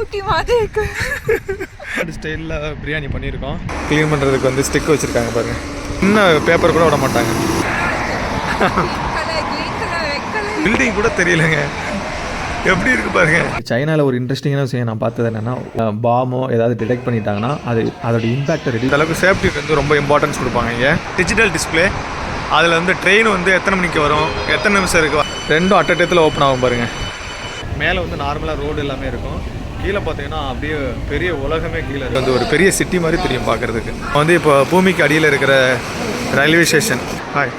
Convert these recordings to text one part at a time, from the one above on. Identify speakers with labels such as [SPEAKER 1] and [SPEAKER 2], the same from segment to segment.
[SPEAKER 1] ஊட்டி மாதிரி இருக்கு.
[SPEAKER 2] ஸ்டைலில் பிரியாணி பண்ணியிருக்கோம். க்ளீன் பண்ணுறதுக்கு வந்து ஸ்டிக் வச்சுருக்காங்க பாருங்கள். இன்னும் பேப்பர் கூட விட மாட்டாங்க. பில்டிங் கூட தெரியலங்க, எப்படி இருக்குது பாருங்க. சைனாவில் ஒரு இன்ட்ரெஸ்டிங்கான விஷயம் நான் பார்த்தது என்னென்னா, பாமோ ஏதாவது டிடெக்ட் பண்ணிட்டாங்கன்னா அதோட இம்பாக்டை ரெடி அளவுக்கு சேஃப்டிக்கு வந்து ரொம்ப இம்பார்ட்டன்ஸ் கொடுப்பாங்க. இங்கே டிஜிட்டல் டிஸ்பிளே, அதில் வந்து ட்ரெயின் வந்து எத்தனை மணிக்கு வரும், எத்தனை நிமிஷம் இருக்குது, ரெண்டும் அட்டத்தில் ஓப்பன் ஆகும் பாருங்கள். மேலே வந்து நார்மலாக ரோடு எல்லாமே இருக்கும், கீழே பார்த்தீங்கன்னா அப்படியே பெரிய உலகமே கீழே இருக்குது. வந்து ஒரு பெரிய சிட்டி மாதிரி தெரியும் பார்க்குறதுக்கு. வந்து இப்போ பூமிக்கு அடியில் இருக்கிற ரயில்வே ஸ்டேஷன். ஹாய்,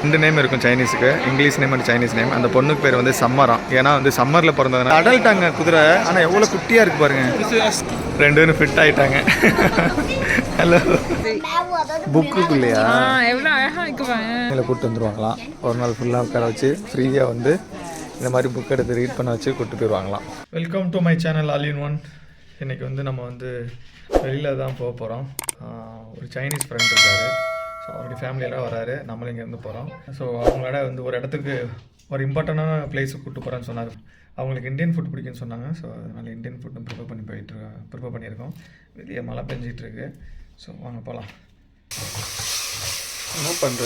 [SPEAKER 2] 2 நேம் இருக்கும் சைனீஸுக்கு, English name and Chinese name. அந்த பொண்ணுக்கு பேர் வந்து சம்மராம், ஏன்னா வந்து சம்மரில் பிறந்ததுனால. அடல்ட்டாங்க குதிரை, ஆனால் எவ்வளோ குட்டியாக இருக்குது பாருங்கள். 2 பேரும் ஃபிட் ஆகிட்டாங்க. ஹலோ, புக்குக்குள்ளையா
[SPEAKER 1] எவ்வளோ அழகாக இருக்குவாங்க.
[SPEAKER 2] இதில் கூப்பிட்டு வந்துடுவாங்களாம். ஒரு நாள் ஃபுல்லாக உட்கார வச்சு ஃப்ரீயாக வந்து இந்த மாதிரி புக் எடுத்து ரீட் பண்ண வச்சு கூப்பிட்டு போயிடுவாங்களாம். Welcome to my channel all in one. இன்றைக்கி வந்து நம்ம வந்து வெளியில் தான் போக போகிறோம். ஒரு சைனீஸ் ஃப்ரெண்ட் இருக்கார், ஸோ அவருடைய ஃபேமிலியெல்லாம் வராரு, நம்மளும் இங்கேருந்து போகிறோம். ஸோ அவங்களோட வந்து ஒரு இடத்துக்கு ஒரு இம்பார்ட்டண்டான பிளேஸுக்கு கூப்பிட்டு போகிறேன்னு சொன்னார். அவங்களுக்கு இந்தியன் ஃபுட் பிடிக்குன்னு சொன்னாங்க. ஸோ அதனால் இந்தியன் ஃபுட்டும் ப்ரிப்பேர் பண்ணியிருக்கோம். வெளியே மழை பெஞ்சிகிட்ருக்கு. ஸோ வாங்க போகலாம். என்ன பண்ணுற?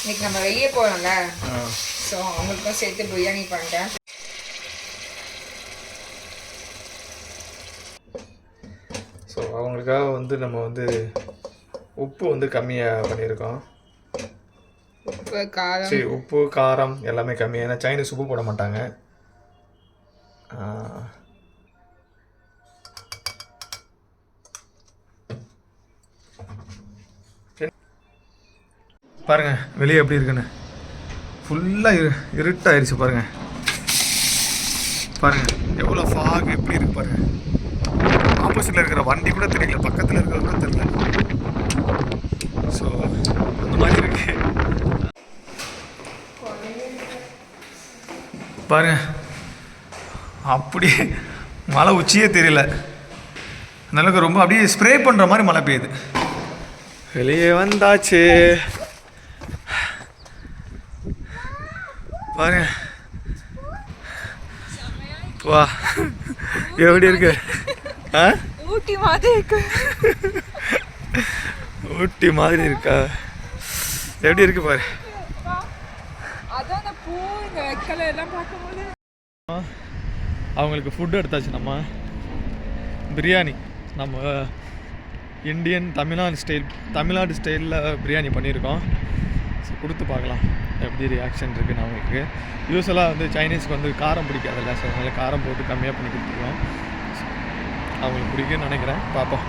[SPEAKER 1] இன்னைக்கு நம்ம வெளியே போகிறோம்ல, ஸோ அவங்களுக்கும் சேர்த்து பிரியாணி பண்ணிட்டேன்.
[SPEAKER 2] ஸோ அவங்களுக்காக வந்து நம்ம வந்து உப்பு வந்து கம்மியாக பண்ணியிருக்கோம். உப்பு காரம் எல்லாமே கம்மி, ஏன்னா சைனீஸ் உப்பு போட மாட்டாங்க. பாருங்கள் வெளியே எப்படி இருக்குன்னு, ஃபுல்லாக இருட்டாயிருச்சு பாருங்கள். பாருங்கள் எவ்வளோ ஃபாக் எப்படி இருக்கு பாருங்கள். ஆப்போசிட்டில் இருக்கிற வண்டி கூட தெரியல, பக்கத்தில் இருக்கிற கூட தெரியல. ஸோ அந்த மாதிரி இருக்கு பாருங்க. அப்படியே மழை உச்சியே தெரியல, அந்தளவுக்கு ரொம்ப அப்படியே ஸ்ப்ரே பண்ணுற மாதிரி மழை பெய்யுது. வெளியே வந்தாச்சு பாருங்க. வா, எப்படி இருக்கு?
[SPEAKER 1] ஊட்டி மாதிரி இருக்கு.
[SPEAKER 2] ஊட்டி மாதிரி இருக்கா? எப்படி இருக்கு பாரு. அவங்களுக்கு ஃபுட்டு எடுத்தாச்சு. நம்ம பிரியாணி, நம்ம இந்தியன் தமிழ்நாடு ஸ்டைலில் பிரியாணி பண்ணியிருக்கோம். ஸோ கொடுத்து பார்க்கலாம் எப்படி ரியாக்ஷன் இருக்குன்னு. அவங்களுக்கு யூஸ்வலாக வந்து சைனீஸ்க்கு வந்து காரம் பிடிக்காதில்ல, ஸோ அதனால் காரம் போட்டு கம்மியாக பண்ணி கொடுத்துருவோம். அவங்களுக்கு பிடிக்குன்னு நினைக்கிறேன், பார்ப்போம்.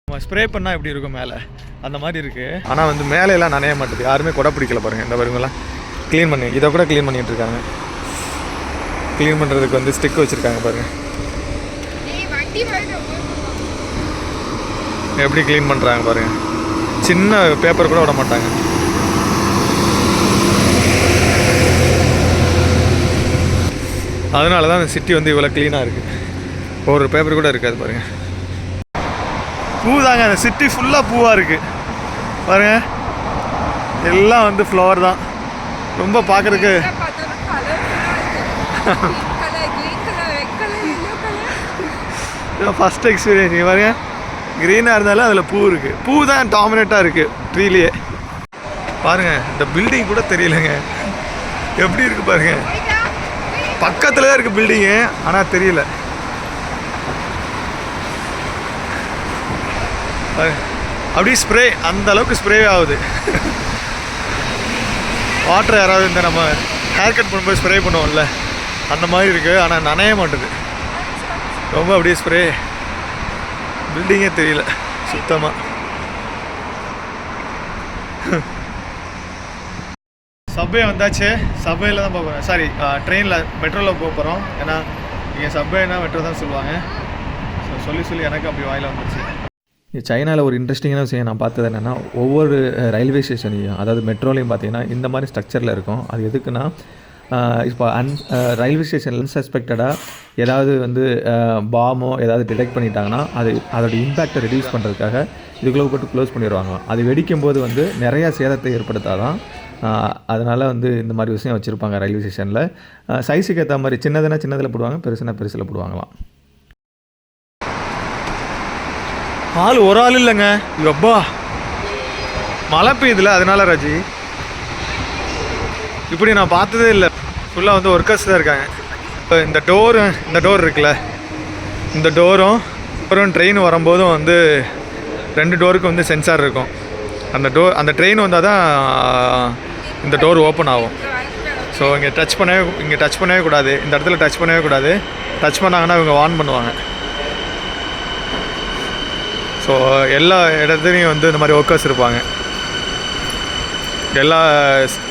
[SPEAKER 2] நம்ம ஸ்ப்ரே பண்ணால் எப்படி இருக்கும் மேலே, அந்த மாதிரி இருக்குது. ஆனால் வந்து மேலையெல்லாம் நனைய மாட்டேது, யாருமே கொடை பிடிக்கல பாருங்கள். இந்த பாருங்கெல்லாம் க்ளீன் பண்ணி, இதை கூட க்ளீன் பண்ணிகிட்டு இருக்காங்க. க்ளீன் பண்ணுறதுக்கு வந்து ஸ்டிக் வச்சுருக்காங்க பாருங்கள். எப்படி க்ளீன் பண்ணுறாங்க பாருங்கள். சின்ன பேப்பர் கூட விட மாட்டாங்க. அதனால தான் அந்த சிட்டி வந்து இவ்வளோ க்ளீனாக இருக்குது. ஒரு பேப்பர் கூட இருக்காது பாருங்கள். பூ தாங்க, அந்த சிட்டி ஃபுல்லாக பூவாக இருக்குது பாருங்கள். எல்லாம் வந்து ஃப்ளவர் தான், ரொம்ப பார்க்குறதுக்கு. ஃபஸ்ட் எக்ஸ்பீரியன்ஸ் நீங்கள் பாருங்க. க்ரீனாக இருந்தாலும் அதில் பூ இருக்குது, பூ தான் டாமினேட்டாக இருக்குது ட்ரீலேயே. பாருங்கள் இந்த பில்டிங் கூட தெரியலைங்க, எப்படி இருக்குது பாருங்கள். பக்கத்தில் தான் இருக்குது பில்டிங்கு, ஆனால் தெரியல. அப்படியே ஸ்ப்ரே, அந்த அளவுக்கு ஸ்ப்ரே ஆகுது. வாட்டர் யாராவது இந்த நம்ம ஹேர் கட் பண்ணும்போது ஸ்ப்ரே பண்ணுவோம்ல, அந்த மாதிரி இருக்குது. ஆனால் நனைய மாட்டுது, ரொம்ப அப்படியே ஸ்ப்ரே. பில்டிங்கே தெரியல சுத்தமாக. சப்வே வந்தாச்சு. சப்வேயில் தான் போக போகிறோம், சாரி ட்ரெயினில், மெட்ரோவில் போக போகிறோம். ஏன்னா இங்கே சப்வேனா மெட்ரோ தான் சொல்லுவாங்க. ஸோ சொல்லி எனக்கு அப்படி வாயில் வந்துச்சு. சைனாவில் ஒரு இன்ட்ரெஸ்டிங்கான விஷயம் நான் பார்த்தது என்னென்னா, ஒவ்வொரு ரயில்வே ஸ்டேஷனையும், அதாவது மெட்ரோலையும் பார்த்தீங்கன்னா இந்த மாதிரி ஸ்ட்ரக்சரில் இருக்கும். அது எதுக்குன்னா, இப்போ ரயில்வே ஸ்டேஷன் அன்சஸ்பெக்டடாக ஏதாவது வந்து பாமோ ஏதாவது டிடெக்ட் பண்ணிட்டாங்கன்னா அதோட இம்பேக்டை ரெடியூஸ் பண்ணுறதுக்காக இதுக்குள்ளே போட்டு க்ளோஸ் பண்ணிடுவாங்க. அது வெடிக்கும் போது வந்து நிறையா சேதத்தை ஏற்படுத்தாதான் அதனால் வந்து இந்த மாதிரி விஷயம் வச்சுருப்பாங்க ரயில்வே ஸ்டேஷனில். சைஸுக்கு ஏற்ற மாதிரி சின்னதுனா சின்னதில் போடுவாங்க, பெருசுனா பெருசில் போடுவாங்களாம். ஆள் ஒரு ஆள் இல்லைங்க, எப்பா மழை பெய்யுதுல அதனால ராஜி இப்படி நான் பார்த்ததே இல்லை. ஃபுல்லாக வந்து ஒர்க்கர்ஸ் தான் இருக்காங்க. இப்போ இந்த டோர் இருக்குல்ல, இந்த டோரும் ட்ரெயின் வரும்போதும் வந்து 2 டோருக்கு வந்து சென்சார் இருக்கும். அந்த ட்ரெயின் வந்தால் தான் இந்த டோர் ஓப்பன் ஆகும். ஸோ இங்கே டச் பண்ணவே கூடாது, இந்த இடத்துல டச் பண்ணவே கூடாது. டச் பண்ணாங்கன்னா இவங்க வார்ன் பண்ணுவாங்க. ஸோ எல்லா இடத்துலையும் வந்து இந்த மாதிரி ஒர்க்கர்ஸ் இருப்பாங்க.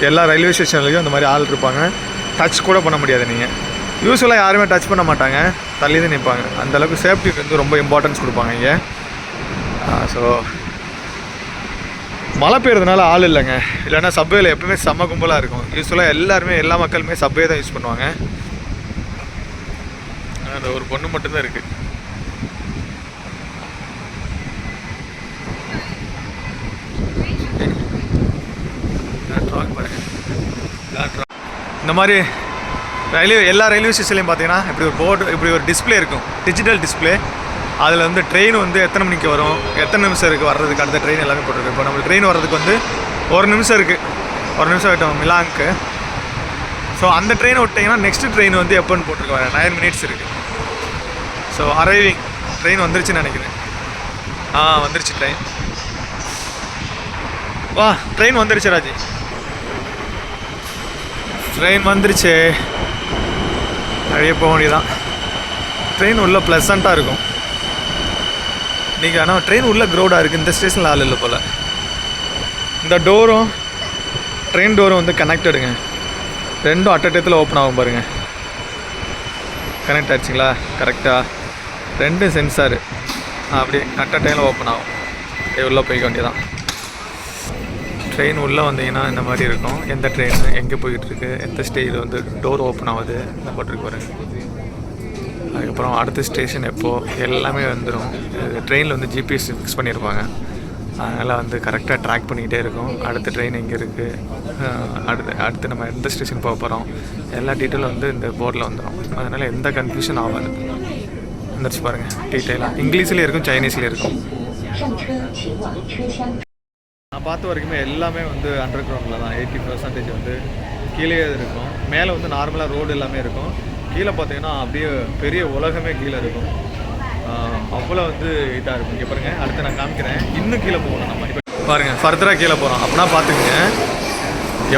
[SPEAKER 2] எல்லா ரயில்வே ஸ்டேஷன்லேயும் இந்த மாதிரி ஆள் இருப்பாங்க. டச் கூட பண்ண முடியாது. நீங்கள் யூஸ்வலாக யாருமே டச் பண்ண மாட்டாங்க, தள்ளி தான் நிற்பாங்க. அந்தளவுக்கு சேஃப்டிக்கு வந்து ரொம்ப இம்பார்ட்டன்ஸ் கொடுப்பாங்க இங்கே. ஸோ மழை பெய்யறதுனால ஆள் இல்லைங்க, இல்லைன்னா சப்வேயில் எப்பவுமே செம்ம கும்பலாக இருக்கும். யூஸ்வலாக எல்லா மக்களுமே சப்வே தான் யூஸ் பண்ணுவாங்க. அந்த ஒரு பொண்ணு மட்டும்தான் இருக்குது. இந்த மாதிரி எல்லா ரயில்வே ஸ்டேஷன்லையும் பார்த்தீங்கன்னா இப்படி ஒரு டிஸ்பிளே இருக்கும், டிஜிட்டல் டிஸ்பிளே. அதில் வந்து ட்ரெயின் வந்து எத்தனை மணிக்கு வரும், எத்தனை நிமிஷம் இருக்குது வர்றதுக்கு, அடுத்த ட்ரெயின் எல்லாமே போட்டுருக்கு. இப்போ நம்மளுக்கு ட்ரெயின் வர்றதுக்கு வந்து 1 நிமிஷம் இருக்குது, 1 நிமிஷம் விட்டோம் மிலாங்க்கு. ஸோ அந்த ட்ரெயினை விட்டிங்கன்னா நெக்ஸ்ட்டு ட்ரெயின் வந்து எப்போன்னு போட்டிருக்காங்க, 9 மினிட்ஸ் இருக்குது. ஸோ அரைவிங் ட்ரெயின் வந்துருச்சுன்னு நினைக்கிறேன். வந்துருச்சு ட்ரெயின். வா ட்ரெயின் வந்துருச்சு ராஜி, ட்ரெயின் வந்துருச்சு. அப்படியே போக வேண்டியதான். ட்ரெயின் உள்ள ப்ளசண்ட்டாக இருக்கும். நீங்கள் ஆனால் ட்ரெயின் உள்ள க்ரௌடாக இருக்குது. இந்த ஸ்டேஷனில் ஆள் இல்லை போல். இந்த ட்ரெயின் டோரும் வந்து கனெக்டடுங்க, 2 அட் அ டைத்தில் ஓப்பன் ஆகும் பாருங்கள். கனெக்ட் ஆகிடுச்சிங்களா கரெக்டாக, 2 சென்சாரு அப்படி அட் அ டைமில் ஓப்பன் ஆகும். உள்ளே போய்க்க வேண்டியதான். ட்ரெயின் உள்ளே வந்தீங்கன்னா இந்த மாதிரி இருக்கும். எந்த ட்ரெயின் எங்கே போயிட்டுருக்கு, எந்த ஸ்டேஜில் வந்து டோர் ஓப்பன் ஆகுது இந்த போட்டிருக்கு பாருங்க. அதுக்கப்புறம் அடுத்த ஸ்டேஷன் எப்போது எல்லாமே வந்துடும். ட்ரெயினில் வந்து ஜிபிஎஸ் ஃபிக்ஸ் பண்ணியிருப்பாங்க. அதனால் வந்து கரெக்டாக ட்ராக் பண்ணிக்கிட்டே இருக்கும். அடுத்த ட்ரெயின் எங்கே இருக்குது, அடுத்து நம்ம எந்த ஸ்டேஷன் போக போகிறோம், எல்லா டீட்டெயிலும் வந்து இந்த போர்டில் வந்துடும். அதனால் எந்த கன்ஃபியூஷன் ஆகாது. வந்துருச்சு பாருங்கள், டீட்டெயிலாக இங்கிலீஷ்லேயே இருக்கும், சைனீஸ்லேயே இருக்கும். நான் பார்த்த வரைக்குமே எல்லாமே வந்து அண்டர் கிரவுண்டில் தான். 80% வந்து கீழே இருக்கும். மேலே வந்து நார்மலாக ரோடு எல்லாமே இருக்கும். கீழே பார்த்தீங்கன்னா அப்படியே பெரிய உலகமே கீழே இருக்கும். அவ்வளோ வந்து இதாக இருக்கும். இங்கே பாருங்கள், அடுத்து நான் காமிக்கிறேன். இன்னும் கீழே போகணும் நம்ம. இப்போ பாருங்கள், ஃபர்தராக கீழே போகிறோம் அப்படின்னா பார்த்துக்குங்க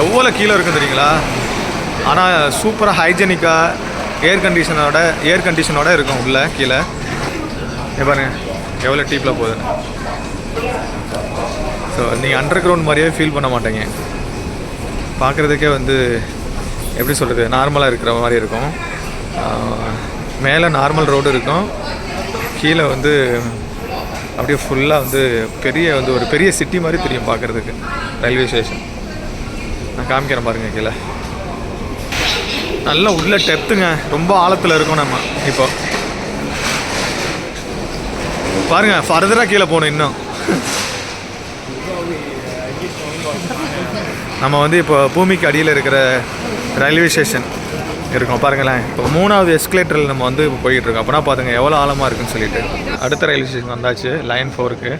[SPEAKER 2] எவ்வளோ கீழே இருக்கும் தெரியுங்களா. ஆனால் சூப்பராக ஹைஜெனிக்காக ஏர் கண்டிஷனோட இருக்கும் உள்ளே கீழே. பாருங்கள் எவ்வளோ டீப்பில் போகுதுன்னு. ஸோ நீங்கள் அண்டர் கிரவுண்ட் மாதிரியே ஃபீல் பண்ண மாட்டேங்க. பார்க்குறதுக்கே வந்து எப்படி சொல்கிறது, நார்மலாக இருக்கிற மாதிரி இருக்கும். மேலே நார்மல் ரோடு இருக்கும், கீழே வந்து அப்படியே ஃபுல்லாக வந்து ஒரு பெரிய சிட்டி மாதிரி தெரியும் பார்க்குறதுக்கு ரயில்வே ஸ்டேஷன். நான் காமிக்கிறேன் பாருங்கள். கீழே நல்லா உள்ள டெப்த்துங்க, ரொம்ப ஆழத்தில் இருக்கும். நம்ம இப்போ பாருங்கள், ஃபர்தராக கீழே போகணும். இன்னும் நம்ம வந்து இப்போ பூமிக்கு அடியில் இருக்கிற ரயில்வே ஸ்டேஷன் இருக்கோம் பாருங்களேன். இப்போ 3வது எஸ்கலேட்டரில் நம்ம வந்து இப்போ போயிட்டுருக்கோம். அப்படின்னா பார்த்துங்க எவ்வளோ ஆழமாக இருக்குன்னு சொல்லிட்டு. அடுத்த ரயில்வே ஸ்டேஷன் வந்தாச்சு, லைன் 4க்கு.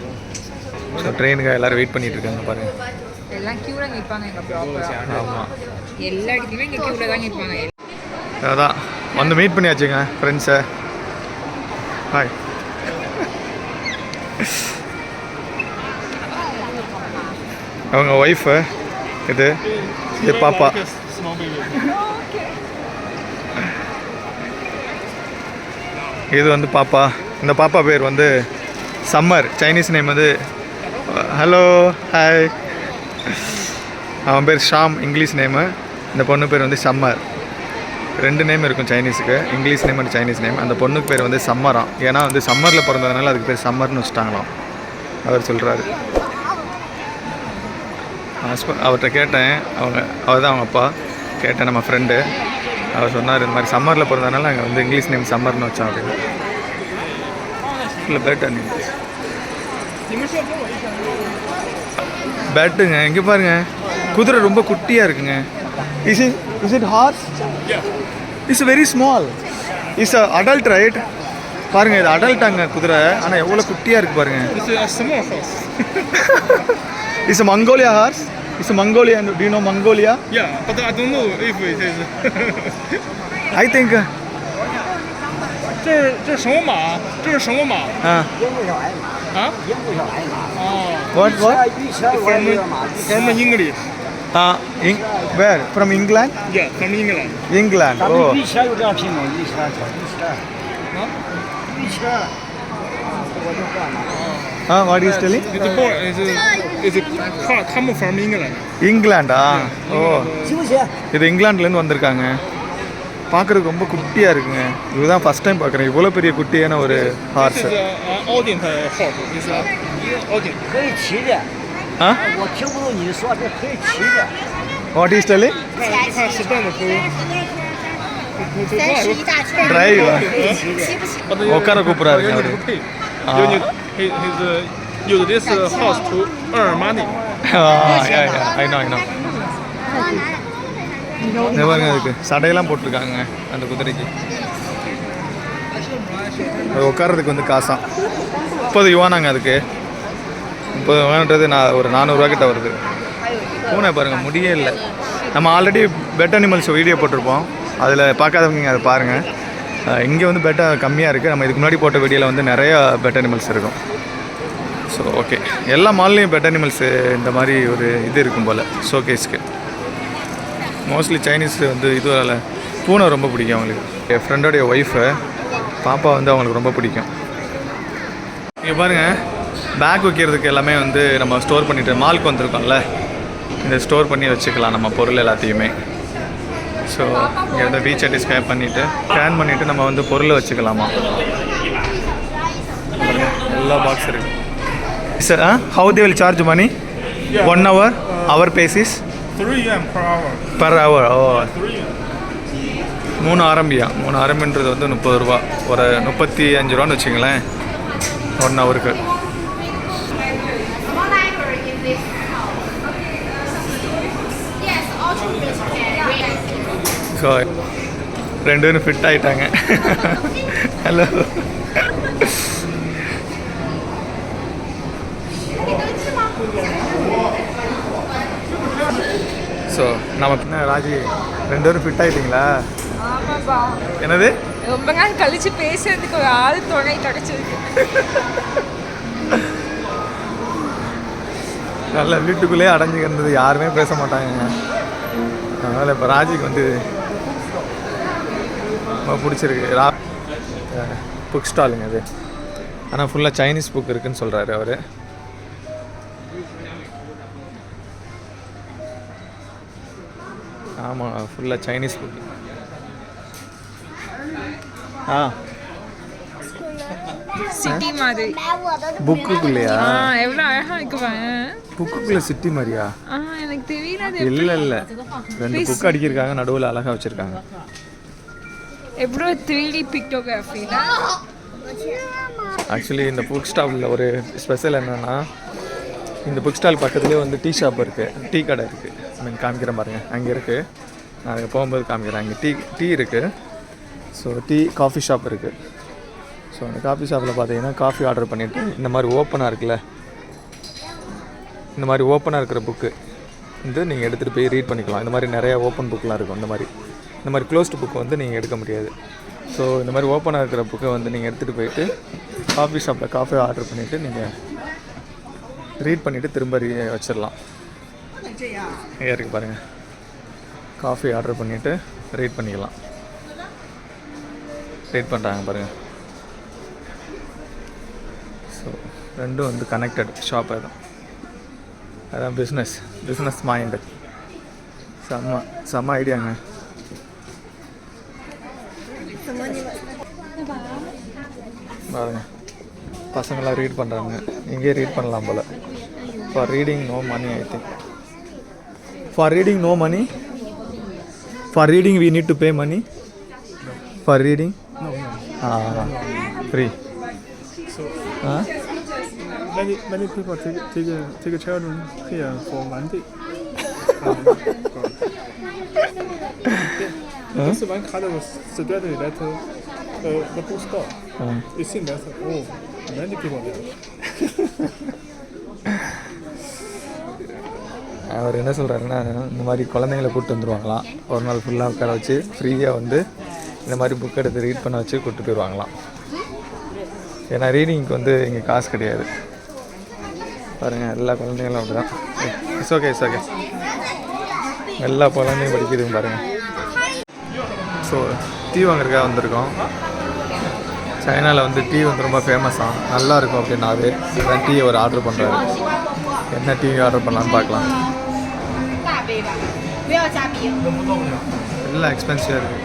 [SPEAKER 2] ஸோ ட்ரெயினுக்கு எல்லோரும் வெயிட் பண்ணிகிட்டு இருக்காங்க பாருங்கள்.
[SPEAKER 1] எல்லாம் க்யூவில் நிற்பாங்க எங்கள் ப்ராப்பராக.
[SPEAKER 2] ஆமாம்,
[SPEAKER 1] எல்லா இடத்துலையுமே இங்கே க்யூவில் தான் நிற்பாங்க.
[SPEAKER 2] அதான் வந்து மீட் பண்ணியாச்சுங்க ஃப்ரெண்ட்ஸை. ஹாய். அவங்க ஒய்ஃபு, இது பாப்பா. இது வந்து பாப்பா. இந்த பாப்பா பேர் வந்து சம்மர். சைனீஸ் நேம் வந்து ஹலோ ஹாய். அவன் பேர் ஷாம், இங்கிலீஷ் நேமு. இந்த பொண்ணு பேர் வந்து சம்மர். 2 நேம் இருக்கும் சைனீஸுக்கு, English name and Chinese name. அந்த பொண்ணுக்கு பேர் வந்து சம்மராம். ஏன்னா வந்து சம்மரில் பிறந்ததுனால அதுக்கு பேர் சம்மர்னு வச்சுட்டாங்களாம். அவர் சொல்கிறாரு. அவர்கிட்ட கேட்டேன், அவர் தான் அவங்க அப்பா. கேட்டேன் நம்ம ஃப்ரெண்டு. அவர் சொன்னார் இந்த மாதிரி சம்மரில் பிறந்ததுனால நாங்கள் வந்து இங்கிலீஷ் நேம் சம்மர்னு வச்சோம் அப்படின்னு. இல்லை பேட்டுங்க, இங்கே பாருங்கள் குதிரை ரொம்ப குட்டியாக இருக்குங்க. Is it horse? It's very small. It's adult right? பாருங்க, இது அடல்ட்டாங்க குதிரை, ஆனால் எவ்வளோ குட்டியாக இருக்கு பாருங்க. It's Mongolia horse? It's Mongolia. Do you know Mongolia?
[SPEAKER 3] Yeah, but I don't know if it is.
[SPEAKER 2] I think.
[SPEAKER 3] 这是什么马？这是什么马？
[SPEAKER 2] 啊
[SPEAKER 3] 啊？哦。
[SPEAKER 2] What?
[SPEAKER 3] From English.
[SPEAKER 2] Where? From England?
[SPEAKER 3] Yeah, from England.
[SPEAKER 2] England. Oh.
[SPEAKER 4] 以前有这样品种，以前
[SPEAKER 2] What is telling?
[SPEAKER 3] It's born. It's come from England.
[SPEAKER 2] England. ஓ,
[SPEAKER 4] 行不行？
[SPEAKER 2] இது இங்கிலாந்துலேருந்து வந்திருக்காங்க. பார்க்குறதுக்கு ரொம்ப குட்டியாக இருக்குங்க. இதுதான் first time பார்க்குறேன் இவ்வளோ பெரிய குட்டியான ஒரு hours.
[SPEAKER 3] This is Audient horse. It's Audient.
[SPEAKER 4] 可以骑的。
[SPEAKER 2] 啊？
[SPEAKER 4] 我听不懂你说这可以骑的。
[SPEAKER 2] What is telling?
[SPEAKER 3] 你看是这样的头。
[SPEAKER 1] 31大圈
[SPEAKER 2] Drive.
[SPEAKER 1] 骑不起。
[SPEAKER 2] உட்கார கூப்பிட்றாருங்க அவரு.
[SPEAKER 3] Use this horse to earn money.
[SPEAKER 2] I know. இந்த பாருங்க, அதுக்கு சடையெல்லாம் போட்டிருக்காங்க அந்த குதிரைக்கு. அது உட்காரதுக்கு வந்து காசாம் 30 யுவானாங்க அதுக்கு. 30 யுவான்றது ஒரு 400 ரூபா கிட்ட வருது. பூனை பாருங்க, முடியே இல்லை. நம்ம ஆல்ரெடி பெட் அனிமல்ஸ் வீடியோ போட்டிருப்போம், அதில் பார்க்காதவங்க அதை பாருங்கள். இங்கே வந்து பெட்டை கம்மியாக இருக்குது. நம்ம இதுக்கு முன்னாடி போட்ட வீடியோவில் வந்து நிறையா பெட் அனிமல்ஸ் இருக்கும். ஸோ ஓகே, எல்லா மால்லையும் பெட் அனிமல்ஸு இந்த மாதிரி ஒரு இது இருக்கும் போல் ஷோகேஸ்க்கு. மோஸ்ட்லி சைனீஸ் வந்து இதுவால் பூனை ரொம்ப பிடிக்கும் அவங்களுக்கு. என் ஃப்ரெண்டோடைய ஒய்ஃபு பாப்பா வந்து அவங்களுக்கு ரொம்ப பிடிக்கும். இங்கே பாருங்கள், பேக் வைக்கிறதுக்கு எல்லாமே வந்து நம்ம ஸ்டோர் பண்ணிவிட்டு மாலுக்கு வந்திருக்கோம்ல, இந்த ஸ்டோர் பண்ணி வச்சுக்கலாம் நம்ம பொருள் எல்லாத்தையுமே. ஸோ இங்கே வந்து ரீசார்ஜ் ஸ்கேன் பண்ணிவிட்டு நம்ம வந்து பொருளை வச்சுக்கலாமா. எல்லா பாக்ஸ் இருக்குது sir. How they will charge money? 1 hour hour basis
[SPEAKER 3] 3 yuan per hour.
[SPEAKER 2] per hour. ஓ, 3 ஆரம்பியா? 3 ஆரம்பின்றது வந்து 30 ரூபா, ஒரு 35 ரூபான்னு வச்சுங்களேன் 1 ஹவருக்கு. ஸோ 2 பேரும் ஃபிட் ஆகிட்டாங்க. ஹலோ. ஸோ நம்ம பின்ன ராஜி 2 பேரும் ஃபிட் ஆகிட்டிங்களா?
[SPEAKER 1] ஆமாப்பா.
[SPEAKER 2] என்னது?
[SPEAKER 1] ரொம்ப நாள் கழிச்சு பேசுறதுக்கு ஒரு ஆள் துணை கிடைச்சிருக்கு.
[SPEAKER 2] நல்லா வீட்டுக்குள்ளேயே அடைஞ்சு இருந்தது, யாருமே பேச மாட்டாங்க. அதனால் இப்போ ராஜிக்கு வந்து ரொம்ப பிடிச்சிருக்கு. புக் ஸ்டாலுங்க அது, ஆனால் ஃபுல்லாக சைனீஸ் புக் இருக்குதுன்னு சொல்கிறாரு அவர். ஆமாம், ஃபுல்லாக சைனீஸ் புக்.
[SPEAKER 1] சிட்டி மாதிரி
[SPEAKER 2] புக்குக்குள்ளேயா?
[SPEAKER 1] எவ்வளோ அழகா இருக்கு பாரு.
[SPEAKER 2] புக்குக்குள்ளே சிட்டி மாதிரியா?
[SPEAKER 1] எனக்கு தெரியல.
[SPEAKER 2] இல்லை 2 புக் அடிக்கிருக்காங்க, நடுவில் அழகாக வச்சுருக்காங்க.
[SPEAKER 1] எவ்வளோ 3D பிக்டோகிராஃபியில்.
[SPEAKER 2] ஆக்சுவலி இந்த புக் ஸ்டாலில் ஒரு ஸ்பெஷல் என்னென்னா, இந்த புக் ஸ்டால் பக்கத்துலேயே வந்து டீ ஷாப் இருக்குது, டீ கடை இருக்குது. காமிக்கிறேன் பாருங்கள், அங்கே இருக்குது. நான் அங்கே போகும்போது காமிக்கிறேன். அங்கே டீ இருக்குது. ஸோ காஃபி ஷாப் இருக்குது. ஸோ அந்த காஃபி ஷாப்பில் பார்த்தீங்கன்னா காஃபி ஆர்டர் பண்ணிவிட்டு இந்த மாதிரி ஓப்பனாக இருக்குல்ல, இந்த மாதிரி ஓப்பனாக இருக்கிற புக்கு வந்து நீங்கள் எடுத்துகிட்டு போய் ரீட் பண்ணிக்கலாம். இந்த மாதிரி நிறையா ஓப்பன் புக்கெலாம் இருக்கும். இந்த மாதிரி க்ளோஸ்டு புக்கு வந்து நீங்கள் எடுக்க முடியாது. ஸோ இந்த மாதிரி ஓப்பனாக இருக்கிற புக்கை வந்து நீங்கள் எடுத்துகிட்டு போயிட்டு காஃபி ஷாப்பில் காஃபி ஆர்டர் பண்ணிவிட்டு நீங்கள் ரீட் பண்ணிவிட்டு திரும்ப வச்சிடலாம். இங்கே இருக்குது பாருங்கள், காஃபி ஆர்டர் பண்ணிவிட்டு ரீட் பண்ணிக்கலாம். ரீட் பண்ணுறாங்க பாருங்கள். ஸோ 2 வந்து கனெக்டட் ஷாப். அதான் பிஸ்னஸ் மைண்டு. செம்ம ஐடியாங்க. பாருங்க, பசங்களாம் ரீட் பண்ணுறாங்க. இங்கேயே ரீட் பண்ணலாம் போல். For reading no money, I think. For reading no money. For reading we need to pay money. For reading free.
[SPEAKER 3] Many people take a children here for 1 day. 当时玩卡的时段的来头，那不知道，一进来说哦，那你给我聊。
[SPEAKER 2] அவர் என்ன சொல்கிறாருன்னா இந்த மாதிரி குழந்தைங்களை கூப்பிட்டு வந்துடுவாங்களாம், ஒரு நாள் ஃபுல்லாக உட்கார வச்சு ஃப்ரீயாக வந்து இந்த மாதிரி புக் எடுத்து ரீட் பண்ண வச்சு கூப்பிட்டு போயிடுவாங்களாம். ஏன்னா ரீடிங்க்கு வந்து இங்கே காசு கிடையாது. பாருங்கள் எல்லா குழந்தைங்களும் அப்படி தான். இட்ஸ் ஓகே எல்லா குழந்தையும் படிக்கிறதுங்க பாருங்கள். ஸோ டீ வாங்குறதுக்காக வந்திருக்கோம். சைனாவில் வந்து டீ வந்து ரொம்ப ஃபேமஸாக நல்லாயிருக்கும் அப்படின்னாரு. இதுதான் டீயை ஒரு ஆர்டர் பண்ணுறாரு. என்ன டீ ஆர்டர் பண்ணலான்னு பார்க்கலாம். எல்லாம் எக்ஸ்பென்சிவாக இருக்குது.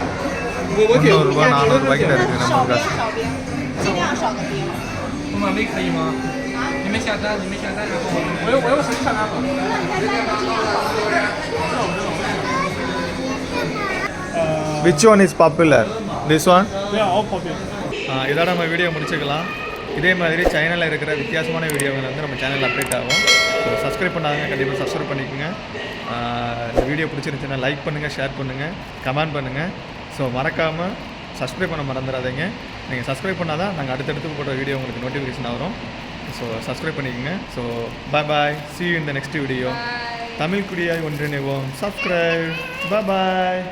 [SPEAKER 2] 300 ரூபா 400 ரூபாய்க்கிட்ட இருக்குது நம்ம காசு.
[SPEAKER 3] 可以吗？你们下单，我有手机下单好。
[SPEAKER 2] Which one is popular? This one?
[SPEAKER 3] Yeah, all popular.
[SPEAKER 2] இதோட நம்ம வீடியோ முடிச்சுக்கலாம். இதே மாதிரி சைனாவில் இருக்கிற வித்தியாசமான வீடியோவில் வந்து நம்ம சேனலில் அப்டேட் ஆகும். ஸோ சப்ஸ்கிரைப் பண்ணாதவங்க கண்டிப்பாக சப்ஸ்கிரைப் பண்ணிக்கோங்க. இந்த வீடியோ பிடிச்சிருந்துச்சுன்னா லைக் பண்ணுங்கள், ஷேர் பண்ணுங்கள், கமெண்ட் பண்ணுங்கள். ஸோ மறக்காமல் சப்ஸ்கிரைப் பண்ண மறந்துடாதீங்க. நீங்கள் சப்ஸ்கிரைப் பண்ணால் தான் நாங்கள் அடுத்தடுத்து போடுற வீடியோ உங்களுக்கு நோட்டிஃபிகேஷன் வரும். ஸோ சப்ஸ்கிரைப் பண்ணிக்கோங்க. So bye. See you in the next video. Tamil குடியாய் ஒன்றிணைவோம். சப்ஸ்கிரைப். பாய்.